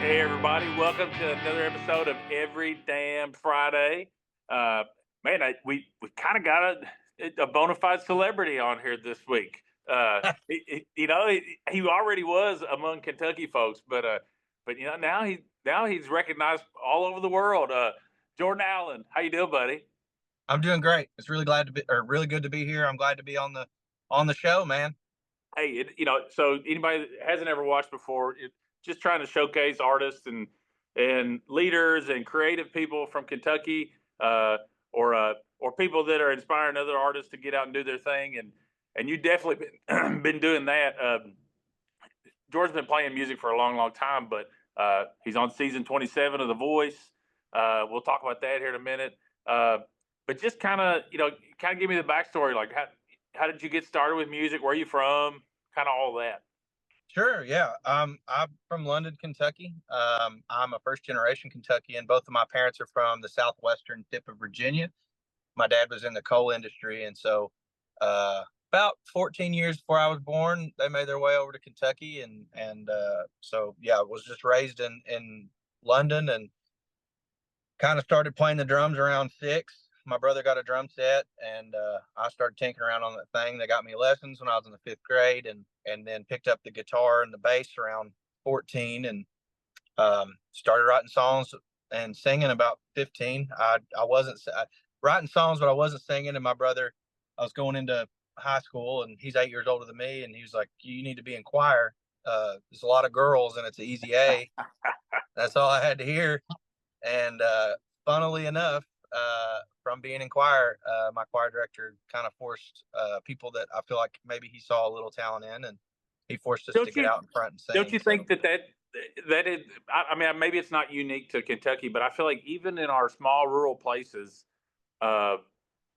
Hey everybody, welcome to another episode of Every Damn Friday. Uh, man, we kind of got a bona fide celebrity on here this week. He already was among Kentucky folks, but now he's recognized all over the world. Jordan Allen, how you doing, buddy? I'm doing great. It's really glad to be, or really good to be here. I'm glad to be on the show, man. Hey, so anybody that hasn't ever watched before, just trying to showcase artists and leaders and creative people from Kentucky, or people that are inspiring other artists to get out and do their thing, and you definitely been doing that. George's been playing music for a long, long time, but he's on season 27 of The Voice. We'll talk about that here in a minute. But just kind of give me the backstory, like how did you get started with music? Where are you from? Kind of all that. Sure, yeah. I'm from London, Kentucky. I'm a first generation Kentuckian. Both of my parents are from the southwestern tip of Virginia. My dad was in the coal industry, and so about 14 years before I was born, they made their way over to Kentucky, and yeah, I was just raised in London and kind of started playing the drums around 6. My brother got a drum set, and I started tinkering around on that thing. They got me lessons when I was in the 5th grade, and then picked up the guitar and the bass around 14, and started writing songs and singing about 15. I wasn't writing songs, but I wasn't singing. And my brother, I was going into high school, and he's 8 years older than me, and he was like, "You need to be in choir. There's a lot of girls, and it's an easy A." That's all I had to hear. And funnily enough, from being in choir, my choir director kind of forced people that I feel like maybe he saw a little talent in, and he forced us to Don't get you out in front and don't sing. you So think that is? I mean, maybe it's not unique to Kentucky, but I feel like even in our small rural places, uh,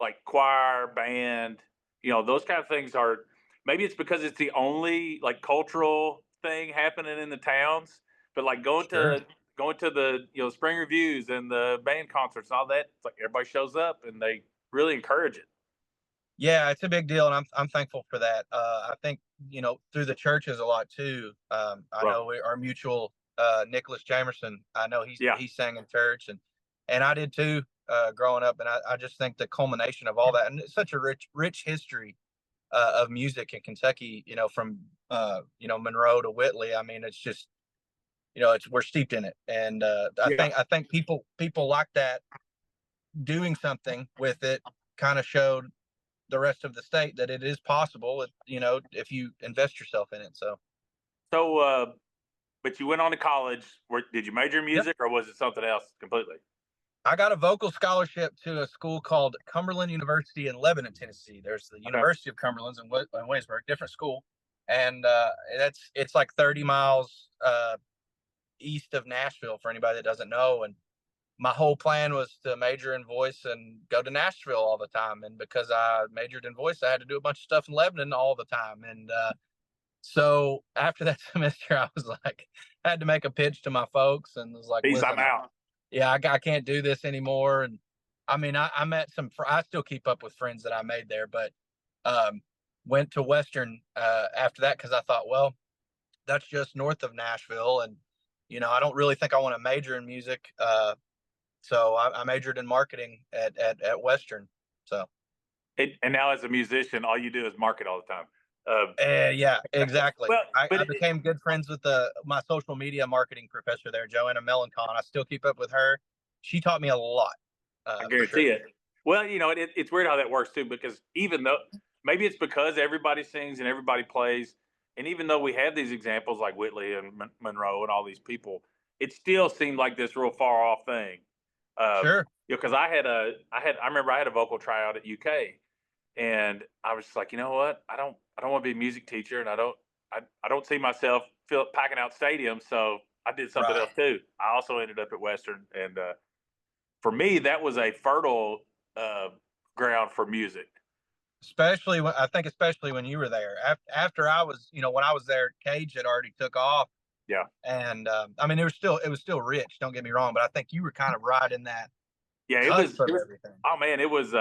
like choir, band, those kind of things are. Maybe it's because it's the only like cultural thing happening in the towns. But like sure. going to the spring reviews and the band concerts and all that, it's like everybody shows up and they really encourage it. Yeah, it's a big deal, and I'm thankful for that. I think through the churches a lot too. I Right. know our mutual Nicholas Jamerson. I know Yeah. he sang in church, and I did too growing up. And I just think the culmination of all that, and it's such a rich history of music in Kentucky. From Monroe to Whitley. I mean, it's just it's we're steeped in it, and Yeah. I think people like that doing something with it kind of showed the rest of the state that it is possible, if you invest yourself in it. So, So, but you went on to college. Did you major in yep. music or was it something else completely? I got a vocal scholarship to a school called Cumberland University in Lebanon, Tennessee. There's the Okay. University of Cumberland's in Williamsburg, different school, and it's like 30 miles east of Nashville for anybody that doesn't know. And my whole plan was to major in voice and go to Nashville all the time. And because I majored in voice, I had to do a bunch of stuff in Lebanon all the time. And so after that semester, I was like, I had to make a pitch to my folks and was like, Peace, I'm listen, out. yeah, I can't do this anymore. And I mean, I met I still keep up with friends that I made there, but um, went to Western after that because I thought, well, that's just north of Nashville. And, I don't really think I want to major in music. So I majored in marketing at Western. So. And now as a musician, all you do is market all the time. Um, Yeah, exactly. well, but I became good friends with my social media marketing professor there, Joanna Melancon. I still keep up with her. She taught me a lot, I for guarantee sure. it. Well, it's weird how that works too, because even though maybe it's because everybody sings and everybody plays, and even though we have these examples like Whitley and Monroe and all these people, it still seemed like this real far off thing. Sure. Because I remember I had a vocal tryout at UK, and I was just like, you know what, I don't want to be a music teacher, and I don't see myself packing out stadiums, so I did something Right. else too. I also ended up at Western, and for me, that was a fertile uh, ground for music. Especially when you were there. After I was, when I was there, Cage had already took off, Yeah, and I mean, it was still rich. Don't get me wrong, but I think you were kind of right in that yeah, cusp of it was. everything. Oh man, it was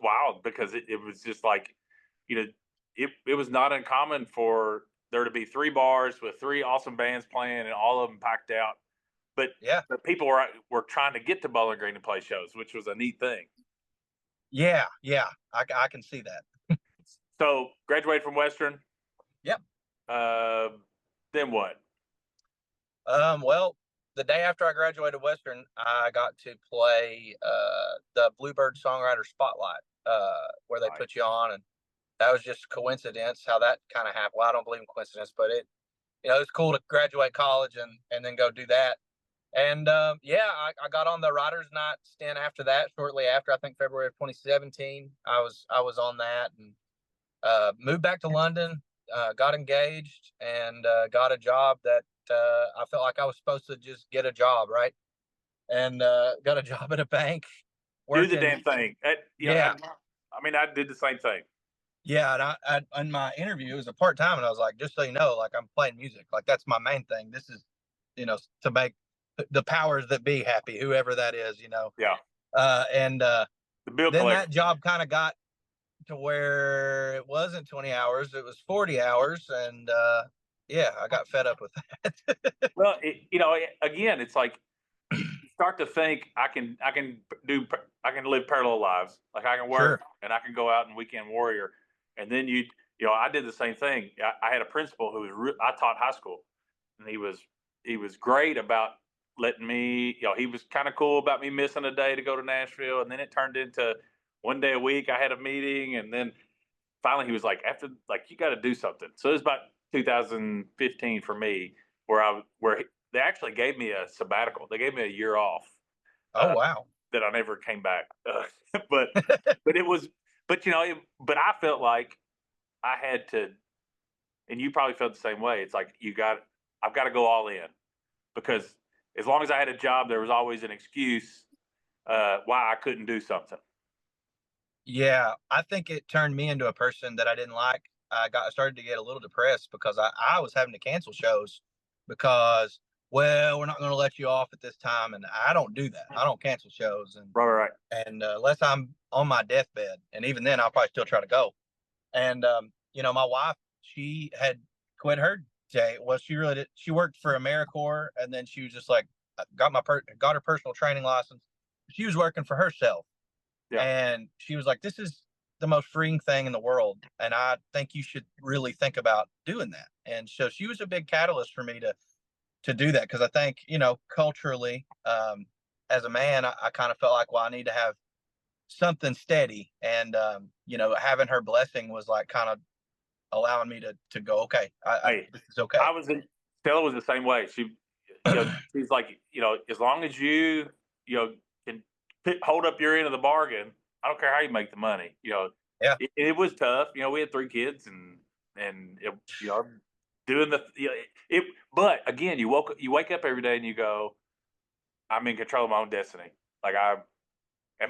wild because it was just like, you know, it was not uncommon for there to be 3 bars with 3 awesome bands playing and all of them packed out. But Yeah. people were trying to get to Bowling Green to play shows, which was a neat thing. Yeah. Yeah. I can see that. So graduated from Western. Yep. Uh, then what? Well, the day after I graduated Western, I got to play the Bluebird Songwriter Spotlight, where they Right. put you on, and that was just coincidence how that kind of happened. Well, I don't believe in coincidence, but it's cool to graduate college and then go do that. And yeah, I got on the Writers Night stint after that. Shortly after, I think February of 2017, I was on that and moved back to London, got engaged, and got a job that I felt like I was supposed to just get a job, right? And got a job at a bank Do the working. damn thing. Yeah, I mean, I did the same thing. yeah. And in my interview, it was a part time, and I was like, just so you know, like I'm playing music, like that's my main thing. This is, to make the powers that be happy, whoever that is. Yeah. And The bill then collector. that job kind of got to where it wasn't 20 hours, it was 40 hours. And yeah, I got fed up with that. Well, again, it's like you start to think I can live parallel lives. Like I can work Sure. and I can go out and weekend warrior, and then I did the same thing. I had a principal who I taught high school, and he was great about letting me. He was kind of cool about me missing a day to go to Nashville, and then it turned into one day a week. I had a meeting, and then finally he was like, after like you got to do something. So it was about 2015 for me, where they actually gave me a sabbatical. They gave me a year off Oh, uh, wow. that I never came back. But it was, but I felt like I had to, and you probably felt the same way. It's like I've got to go all in because as long as I had a job, there was always an excuse why I couldn't do something. Yeah, I think it turned me into a person that I didn't like. I started to get a little depressed because I was having to cancel shows because, well, we're not going to let you off at this time, and I don't do that. I don't cancel shows, and Right, right. unless I'm on my deathbed, and even then, I'll probably still try to go. And my wife, she had quit her day. Well, she really did. She worked for AmeriCorps, and then she was just like got her personal training license. She was working for herself, Yeah. and she was like, "This is the most freeing thing in the world, and I think you should really think about doing that." And so she was a big catalyst for me to do that because I think culturally, as a man, I kind of felt like, well, I need to have something steady, and having her blessing was like kind of allowing me to go, okay, Hey, this is okay. I was in Stella was the same way. She's like, as long as can hold up your end of the bargain, I don't care how you make the money. Yeah, It was tough. We had 3 kids and doing it. But again, you wake up every day and you go, I'm in control of my own destiny. Like am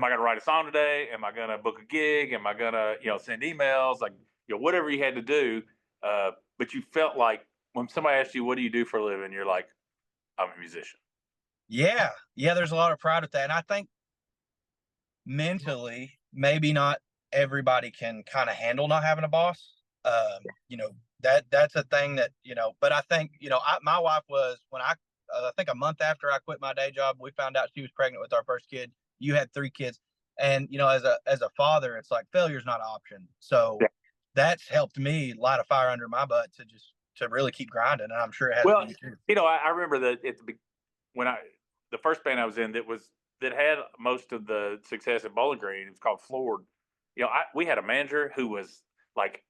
I going to write a song today? Am I going to book a gig? Am I going to send emails? Like whatever you had to do. But you felt like when somebody asked you, what do you do for a living? You're like, I'm a musician. yeah, yeah. There's a lot of pride with that, and I think mentally, maybe not everybody can kind of handle not having a boss. That's a thing that But I think my wife was when I think a month after I quit my day job, we found out she was pregnant with our first kid. You had 3 kids, and as a father, it's like failure's not an option. So Yeah. that's helped me light a fire under my butt to really keep grinding, and I'm sure it has for Well, you too. I remember that when the first band I was in that had most of the success at Bowling Green. It was called Floored. We had a manager who was like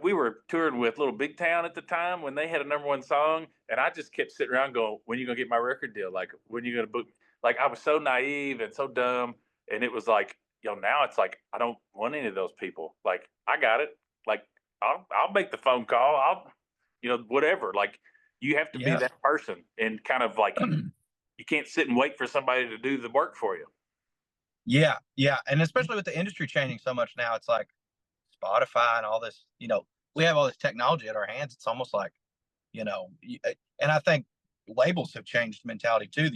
we were touring with Little Big Town at the time when they had a #1 song, and I just kept sitting around going, "When are you gonna get my record deal? Like, when are you gonna book?" Like, I was so naive and so dumb, and it was like, now it's like I don't want any of those people. Like, I got it. Like, I'll make the phone call. Whatever. Like, you have to be Yeah. that person, and kind of like you can't sit and wait for somebody to do the work for you. Yeah, yeah, and especially with the industry changing so much now, it's like Spotify and all this. We have all this technology at our hands. It's almost like, and I think labels have changed mentality too. I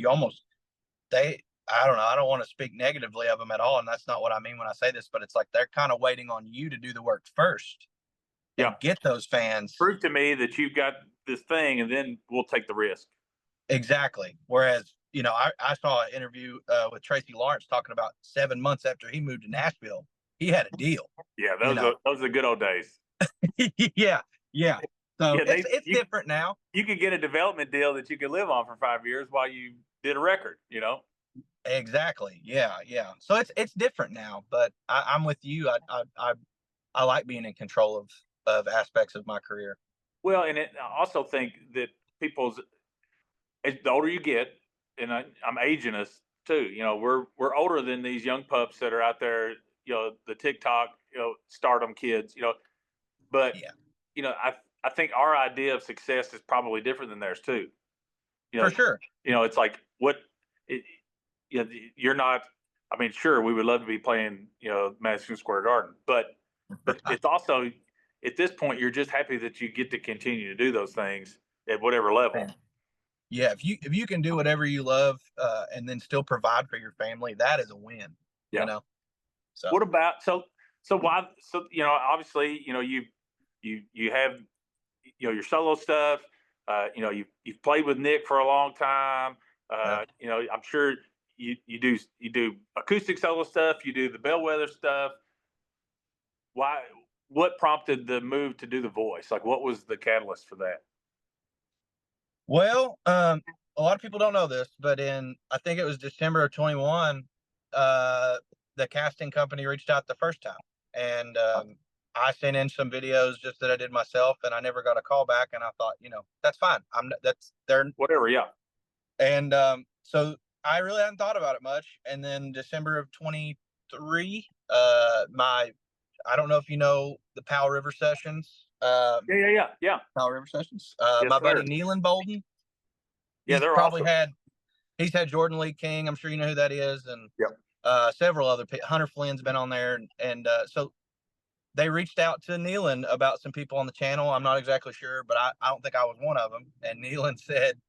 don't know. I don't want to speak negatively of them at all, and that's not what I mean when I say this. But it's like they're kind of waiting on you to do the work first, Yeah. and get those fans. Prove to me that you've got this thing, and then we'll take the risk. Exactly. Whereas, I saw an interview with Tracy Lawrence talking about 7 months after he moved to Nashville, he had a deal. Yeah, You know, those are the good old days. yeah, yeah. So Yeah, it's different now. you could get a development deal that you could live on for 5 years while you did a record. Exactly. Yeah, yeah. So it's different now, but I'm with you. I like being in control of aspects of my career. Well, and I also think that people's as the older you get, and I'm aging us too. We're older than these young pups that are out there. The TikTok, stardom kids. But Yeah, I think our idea of success is probably different than theirs too. You for know, sure. it's like what it, you're not. I mean, sure, we would love to be playing, Madison Square Garden, but it's also at this point you're just happy that you get to continue to do those things at whatever level. Man. Yeah, if you can do whatever you love, and then still provide for your family, that is a win. You Yeah. know. So What about why obviously you have your solo stuff. You've played with Nick for a long time. yeah. I'm sure you do acoustic solo stuff. You do the bellwether stuff. Why? What prompted the move to do the voice? Like, what was the catalyst for that? Well, a lot of people don't know this, but I think it was December of 21, the casting company reached out the first time, and I sent in some videos just that I did myself, and I never got a call back. And I thought, that's fine. That's they're Whatever. Yeah. and so I really hadn't thought about it much. And then December of 23, my I don't know if you know the Powell River Sessions. Yeah. Yeah. Yeah. Yeah. Powell River Sessions. Yes, My buddy sir. Nealon Bolden, Yeah, he's they're probably awesome. had he's had Jordan Lee King. I'm sure you know who that is, and Yep. several other people. Hunter Flynn's been on there, and so they reached out to Nealon about some people on the channel. I'm not exactly sure, but I don't think I was one of them. And Nealon said,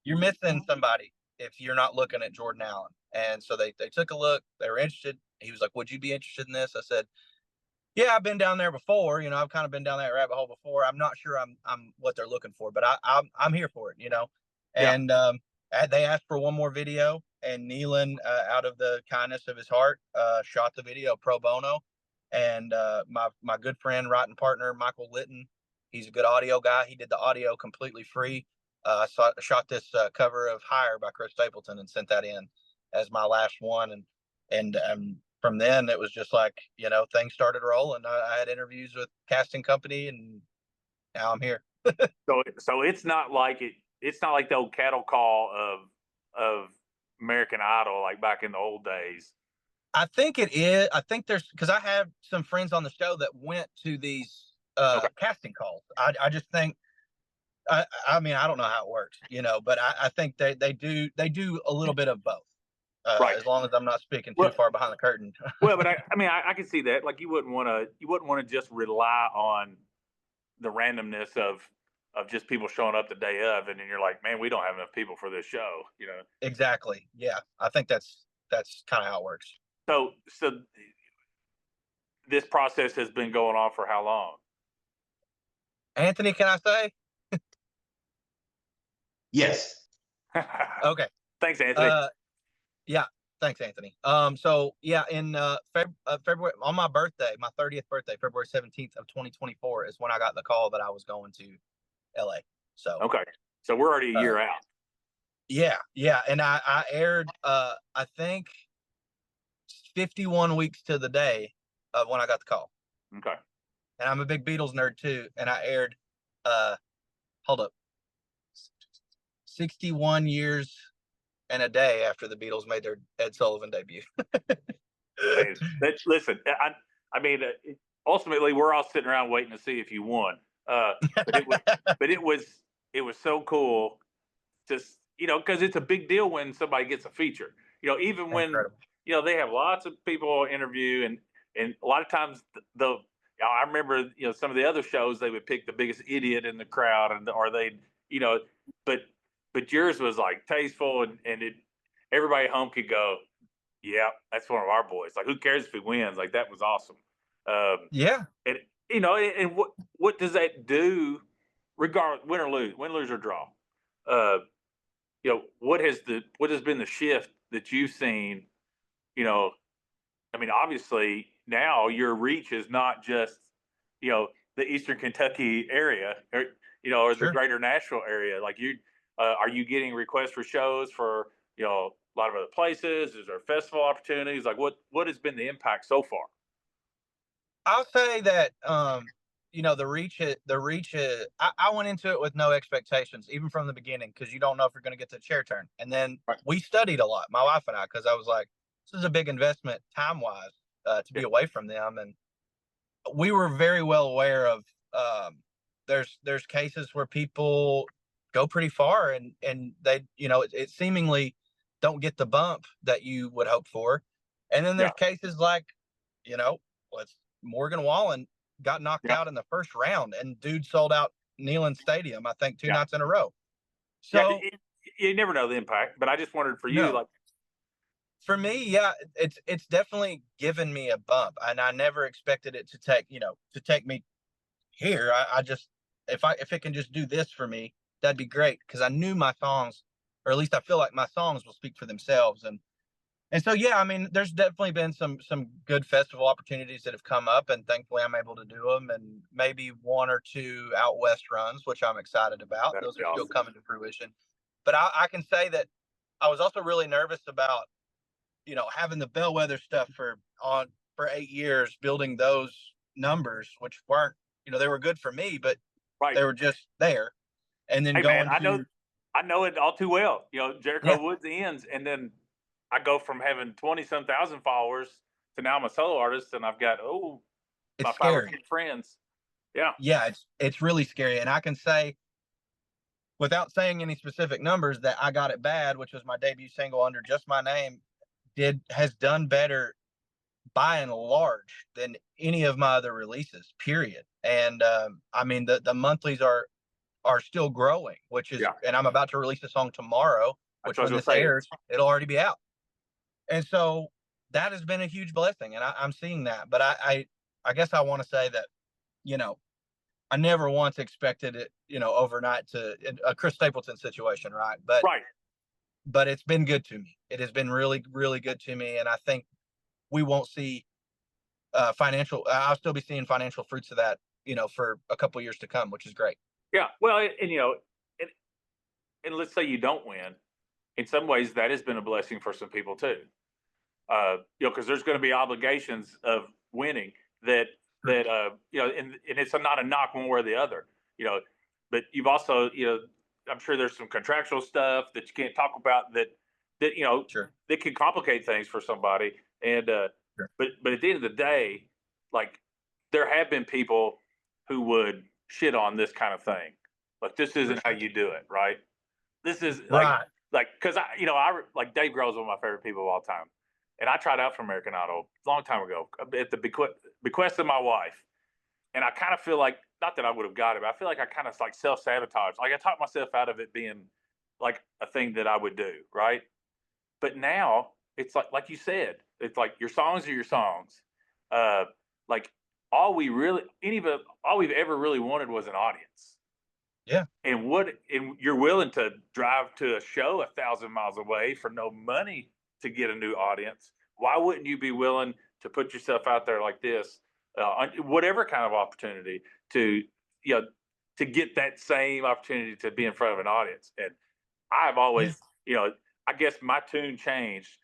"You're missing somebody if you're not looking at Jordan Allen." And so they took a look. They were interested. He was like, "Would you be interested in this?" I said, "Yeah, I've been down there before. I've kind of been down that rabbit hole before. I'm not sure I'm what they're looking for, but I'm here for it. Yeah. And they asked for one more video, and Nealon, out of the kindness of his heart, shot the video pro bono. And my good friend, writing partner Michael Litton, he's a good audio guy. He did the audio completely free. Shot this cover of "Higher" by Chris Stapleton and sent that in as my last one. And from then it was just like, things started rolling. I had interviews with casting company, and now I'm here. So it's not like the old cattle call of American Idol like back in the old days. I think it is. I think there's, because I have some friends on the show that went to these Okay. casting calls. I just think, I mean, I don't know how it works, but I think they do a little bit of both. Right. As long as I'm not speaking too Well, far behind the curtain. but I mean, I can see that. Like, you wouldn't want to just rely on the randomness of just people showing up the day of, and then you're like, man, we don't have enough people for this show. Exactly. Yeah. I think that's kind of how it works. So this process has been going on for how long? Anthony, can I say? Yes. Okay. Thanks, Anthony. Yeah. Thanks, Anthony. So yeah, in February, on my birthday, my 30th birthday, February 17th of 2024, is when I got the call that I was going to LA. So Okay, so we're already a year out. yeah, yeah. And I aired I think 51 weeks to the day of when I got the call. Okay. And I'm a big Beatles nerd too. And I aired hold up, 61 years and a day after the Beatles made their Ed Sullivan debut. Hey, listen, I mean, ultimately, we're all sitting around waiting to see if you won. But it was so cool, just because it's a big deal when somebody gets a feature. Even when Incredible. they have lots of people interview, and a lot of times I remember some of the other shows they would pick the biggest idiot in the crowd, or they'd but yours was like tasteful, and everybody at home could go, yeah, that's one of our boys. Like, who cares if he wins? Like, that was awesome. Yeah. And and what does that do, regardless, win, lose or draw? Uh, what has been the shift that you've seen? You know, I mean, obviously now your reach is not just you know the Eastern Kentucky area, or or the Sure. greater Nashville area. Like are you getting requests for shows for a lot of other places? Is there festival opportunities? Like what has been the impact so far? I'll say that I went into it with no expectations, even from the beginning, because you don't know if you're going to get the chair turn. And then Right. we studied a lot, my wife and I, because I was like, this is a big investment time wise to Yeah. be away from them. And we were very well aware of there's cases where people go pretty far and they it seemingly don't get the bump that you would hope for. And then Yeah. there's cases like you know let's Morgan Wallen got knocked Yeah. out in the first round, and dude sold out Neyland Stadium, I think, two Yeah. nights in a row. Yeah. So You never know the impact, but I just wondered for you, no, like, for me, yeah, it's definitely given me a bump, and I never expected it to take me here. I just if it can just do this for me, that'd be great, because I knew my songs, or at least I feel like my songs will speak for themselves. And so yeah, I mean, there's definitely been some good festival opportunities that have come up, and thankfully I'm able to do them, and maybe one or two out west runs, which I'm excited about. that'd Those be are still awesome. coming to fruition. But I can say that I was also really nervous about having the bellwether stuff for 8 years, building those numbers, which weren't, they were good for me, but Right. they were just there. And then Hey man, going to, I know it all too well. yeah, Jericho Woods ends, and then I go from having 20 some thousand followers to now I'm a solo artist, and I've got it's about five or scary. 10 friends. Yeah. Yeah, it's really scary. And I can say, without saying any specific numbers, that I Got It Bad, which was my debut single under just my name, has done better by and large than any of my other releases. Period. And I mean, the monthlies are still growing, which is, Yeah. and I'm about to release a song tomorrow, That's which what I when was this gonna say. airs, it'll already be out. And so that has been a huge blessing, and I'm seeing that. But I guess I want to say that you know I never once expected it, overnight to a Chris Stapleton situation, right? Right. But it's been good to me. It has been really, really good to me, and I think we won't see financial. I'll still be seeing financial fruits of that, for a couple years to come, which is great. Yeah. Well, and, and let's say you don't win. In some ways, that has been a blessing for some people too. Because there's going to be obligations of winning that and it's not a knock one way or the other, you know, but you've also, I'm sure there's some contractual stuff that you can't talk about that Sure, that can complicate things for somebody. And sure, but at the end of the day, like there have been people who would shit on this kind of thing. Like this for isn't how sure. you do it, right? This is Right. like because I like Dave Grohl's one of my favorite people of all time, and I tried out for American Idol a long time ago at the bequest of my wife, and I kind of feel like not that I would have got it, but I feel like I kind of like self sabotage. Like I talked myself out of it being like a thing that I would do, right? But now it's like you said, it's like your songs are your songs. Uh, like all we've ever really wanted was an audience, Yeah. and you're willing to drive to a show 1,000 miles away for no money to get a new audience. Why wouldn't you be willing to put yourself out there like this, on whatever kind of opportunity to you know to get that same opportunity to be in front of an audience? And I've Yeah. always, I guess my tune changed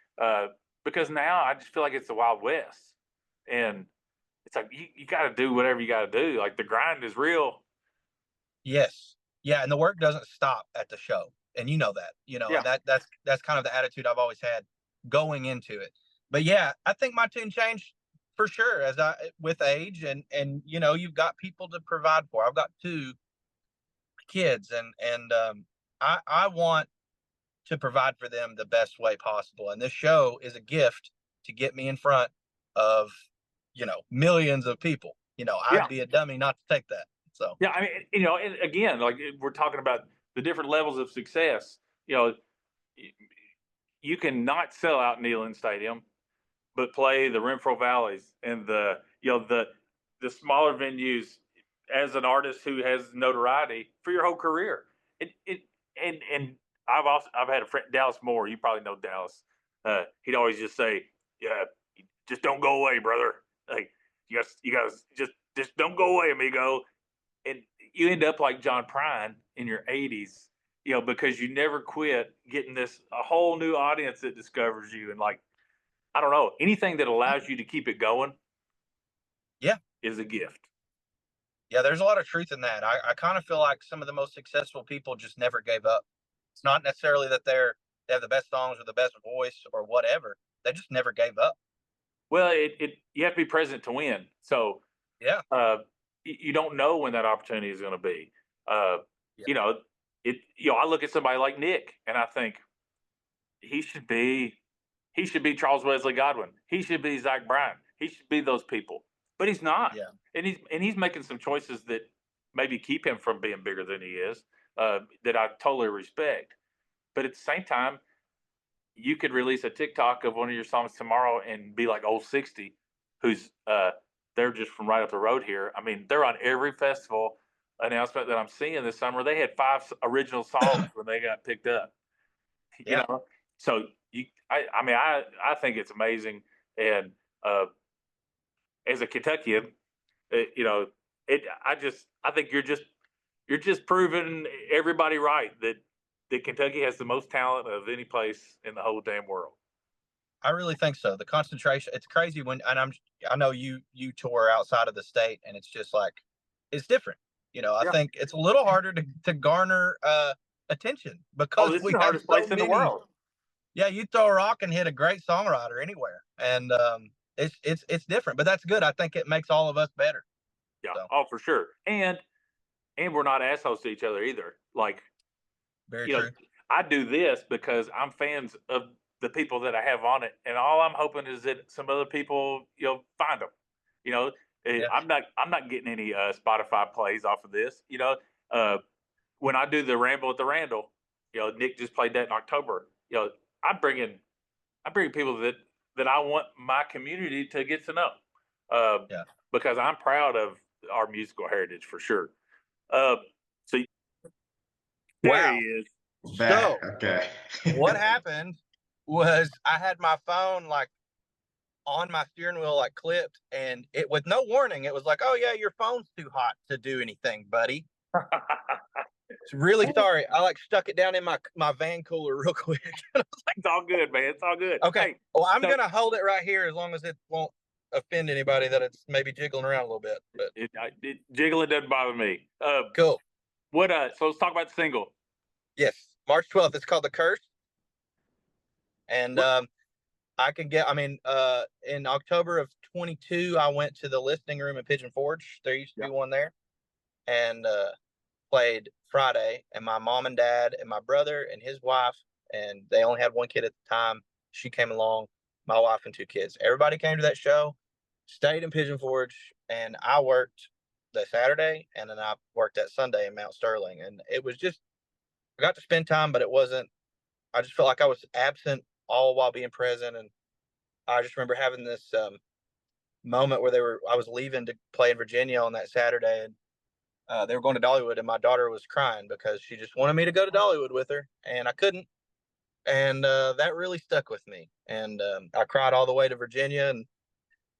because now I just feel like it's the Wild West, and it's like you got to do whatever you got to do. Like the grind is real. Yes. Yeah, and the work doesn't stop at the show. And you know that, Yeah, and that's kind of the attitude I've always had going into it. But yeah, I think my tune changed for sure as I with age, and you've got people to provide for. I've got two kids, and I want to provide for them the best way possible. And this show is a gift to get me in front of, millions of people. yeah. I'd be a dummy not to take that. So Yeah, I mean, and again, like we're talking about the different levels of success. You know, you can not sell out Neyland Stadium, but play the Renfro Valleys and the smaller venues. as an artist who has notoriety for your whole career. It and I've had a friend, Dallas Moore. You probably know Dallas. He'd always just say, "Yeah, just don't go away, brother. Like you guys just don't go away, amigo." And you end up like John Prine in your 80s, because you never quit getting this a whole new audience that discovers you. And like, I don't know, anything that allows you to keep it going Yeah. is a gift. Yeah, there's a lot of truth in that. I kind of feel like some of the most successful people just never gave up. It's not necessarily that they have the best songs or the best voice or whatever. They just never gave up. Well, you have to be present to win. So Yeah. you don't know when that opportunity is going to be. Uh, Yeah. you know, I look at somebody like Nick, and I think he should be he should be Charles Wesley Godwin. He should be Zach Bryan. He should be those people, but he's not. Yeah. And he's making some choices that maybe keep him from being bigger than he is. That I totally respect. But at the same time, you could release a TikTok of one of your songs tomorrow and be like Old 60, who's they're just from right up the road here. I mean, they're on every festival announcement that I'm seeing this summer. They had 5 original songs when they got picked up. You Yeah. know, so I think it's amazing. And as a Kentuckian, you know, I think you're just proving everybody right that Kentucky has the most talent of any place in the whole damn world. I really think so. The concentration, it's crazy and I know you tour outside of the state and it's just like, it's different. I Yeah. think it's a little harder to garner attention Oh, because this is we the have hardest so place in the many. world. Yeah, you throw a rock and hit a great songwriter anywhere. And it's different, but that's good. I think it makes all of us better. Yeah. So Oh, for sure. And we're not assholes to each other either. Like, very you know, true. I do this because I'm fans of the people that I have on it, and all I'm hoping is that some other people, find them. You know, Yeah. I'm not getting any Spotify plays off of this. Uh, when I do the Ramble at the Randall, Nick just played that in October. I bring in I bring people that I want my community to get to know, uh, Yeah. because I'm proud of our musical heritage for sure. Uh, so there he Wow. is. So Okay. what happened was I had my phone like on my steering wheel, like clipped, and it with no warning, it was like, "Oh yeah, your phone's too hot to do anything, buddy." It's really sorry. I like stuck it down in my van cooler real quick. It's all good, man. It's all good. Okay. Hey, Well, I'm so gonna hold it right here as long as it won't offend anybody that it's maybe jiggling around a little bit. But jiggling doesn't bother me. cool. What? So let's talk about the single. Yes, March 12th. It's called The Curse, and What? I can get. I mean, in October of 22, I went to the listening room at Pigeon Forge. There used to Yeah. be one there, and played Friday. And my mom and dad and my brother and his wife, and they only had one kid at the time. She came along. My wife and 2 kids. Everybody came to that show. Stayed in Pigeon Forge, and I worked the Saturday, and then I worked that Sunday in Mount Sterling, and it was just I got to spend time, but it wasn't. I just felt like I was absent all while being present, and I just remember having this moment where I was leaving to play in Virginia on that Saturday, and they were going to Dollywood, and my daughter was crying because she just wanted me to go to Dollywood with her, and I couldn't, and that really stuck with me, and I cried all the way to Virginia,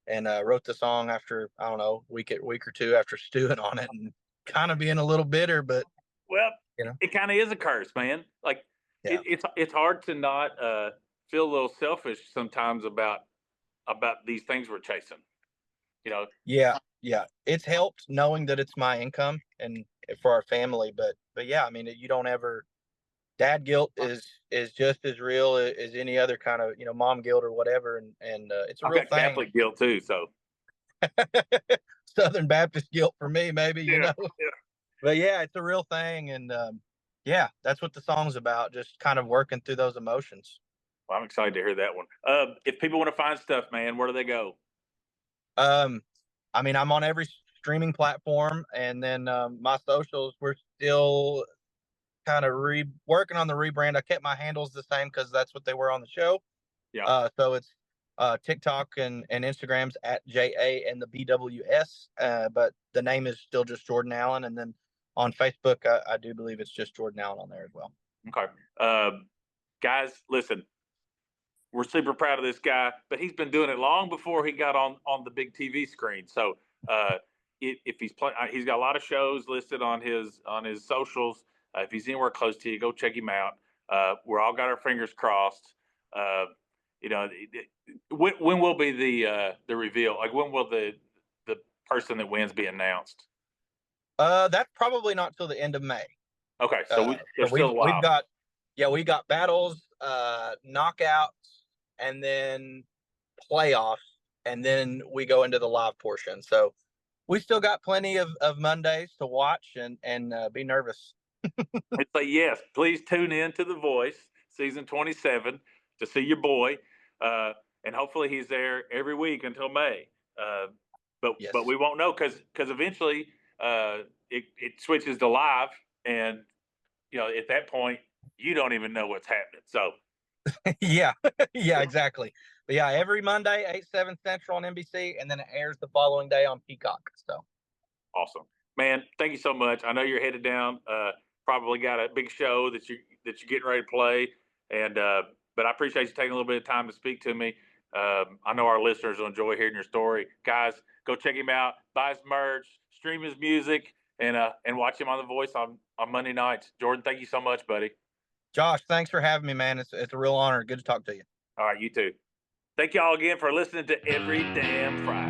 and wrote the song after I don't know week or two after stewing on it and kind of being a little bitter, but Well, you know, it kind of is a curse, man. Like yeah, it's hard to not feel a little selfish sometimes about these things we're chasing. You know, yeah, yeah. It's helped knowing that it's my income and for our family, but yeah, I mean, you don't ever. Dad guilt is just as real as any other kind of mom guilt or whatever, and it's a I've real got thing. Catholic guilt too. So Southern Baptist guilt for me, maybe yeah, yeah. but yeah, it's a real thing, and yeah, that's what the song's about. Just kind of working through those emotions. Well, I'm excited to hear that one. If people want to find stuff, man, where do they go? Um, I mean, I'm on every streaming platform, and then my socials. We're still kind of working on the rebrand. I kept my handles the same because that's what they were on the show. Yeah. So it's TikTok and Instagrams at JA and the BWS, but the name is still just Jordan Allen. And then on Facebook, I do believe it's just Jordan Allen on there as well. Okay. Guys, listen, we're super proud of this guy, but he's been doing it long before he got on the big TV screen. So if he's playing, he's got a lot of shows listed on his socials. If he's anywhere close to you, go check him out. We're all got our fingers crossed. Uh, you know, when will be the reveal? Like when will the person that wins be announced? That's probably not till the end of May. Okay, so there's So still a while. we got battles, knockouts, and then playoffs, and then we go into the live portion. So we still got plenty of Mondays to watch and be nervous. It's like, yes, please tune in to The Voice, season 27, to see your boy. And hopefully he's there every week until May. Yes. But we won't know because eventually it switches to live. And, at that point, you don't even know what's happening. So, yeah, yeah, exactly. But yeah, every Monday, 8, 7 Central on NBC, and then it airs the following day on Peacock. So awesome, man! Thank you so much. I know you're headed down. Probably got a big show that you're getting ready to play, and but I appreciate you taking a little bit of time to speak to me. I know our listeners will enjoy hearing your story. Guys, go check him out, buy his merch, stream his music, and watch him on The Voice on Monday nights. Jordan, thank you so much, buddy. Josh, thanks for having me, man. It's a real honor. Good to talk to you. All right, you too. Thank y'all again for listening to Every Damn Friday.